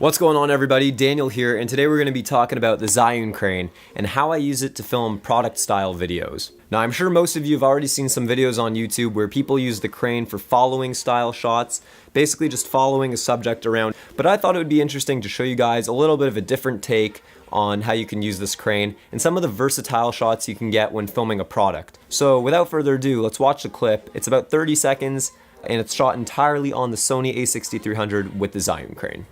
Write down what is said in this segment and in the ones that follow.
What's going on, everybody? Daniel here, and today we're going to be talking about the Zhiyun Crane and how I use it to film product style videos. Now, I'm sure most of you have already seen some videos on YouTube where people use the crane for following style shots, basically just following a subject around. But I thought it would be interesting to show you guys a little bit of a different take on how you can use this crane and some of the versatile shots you can get when filming a product. So without further ado, let's watch the clip. It's about 30 seconds and it's shot entirely on the Sony A6300 with the Zhiyun Crane.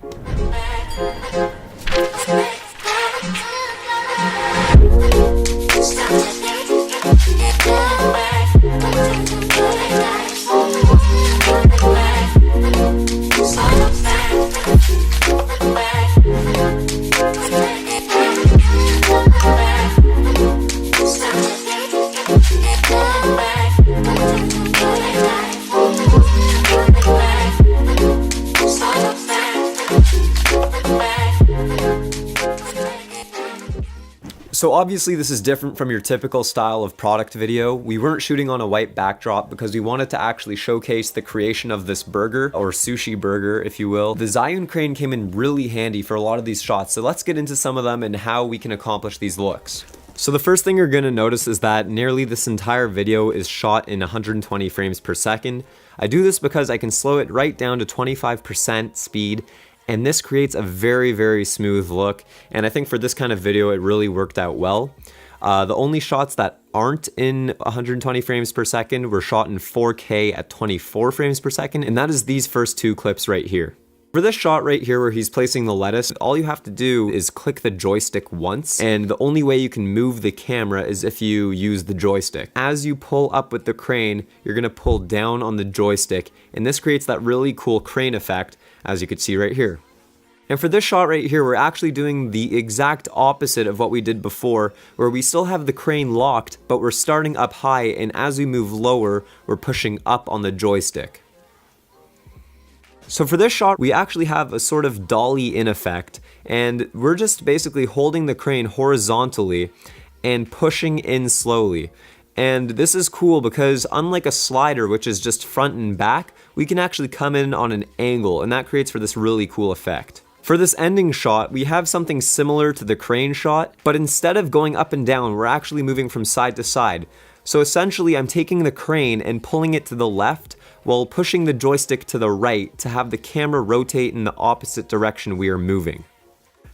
So obviously this is different from your typical style of product video. We weren't shooting on a white backdrop because we wanted to actually showcase the creation of this burger, or sushi burger if you will. The Zhiyun Crane came in really handy for a lot of these shots, so let's get into some of them and how we can accomplish these looks. So the first thing you're going to notice is that nearly this entire video is shot in 120 frames per second. I do this because I can slow it right down to 25% speed, and this creates a very smooth look, and I think for this kind of video it really worked out well. The only shots that aren't in 120 frames per second were shot in 4K at 24 frames per second, and that is these first two clips right here. For this shot right here where he's placing the lettuce, all you have to do is click the joystick once, and the only way you can move the camera is if you use the joystick. As you pull up with the crane, you're going to pull down on the joystick, and this creates that really cool crane effect, as you can see right here. And for this shot right here, we're actually doing the exact opposite of what we did before, where we still have the crane locked, but we're starting up high, and as we move lower, we're pushing up on the joystick. So for this shot, we actually have a sort of dolly-in effect, and we're just basically holding the crane horizontally and pushing in slowly. And this is cool because unlike a slider, which is just front and back, we can actually come in on an angle, and that creates for this really cool effect. For this ending shot, we have something similar to the crane shot, but instead of going up and down, we're actually moving from side to side. So essentially, I'm taking the crane and pulling it to the left while pushing the joystick to the right to have the camera rotate in the opposite direction we are moving.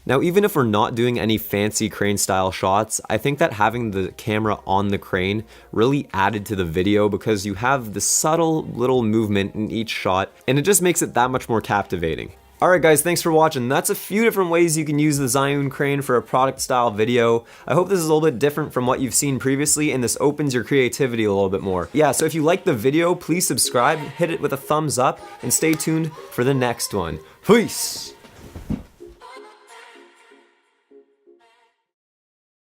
Now, even if we're not doing any fancy crane style shots, I think that having the camera on the crane really added to the video because you have the subtle little movement in each shot, and it just makes it that much more captivating. Alright guys, thanks for watching. That's a few different ways you can use the Zhiyun Crane for a product style video. I hope this is a little bit different from what you've seen previously, and this opens your creativity a little bit more. Yeah, so if you liked the video, please subscribe, hit it with a thumbs up, and stay tuned for the next one. Peace!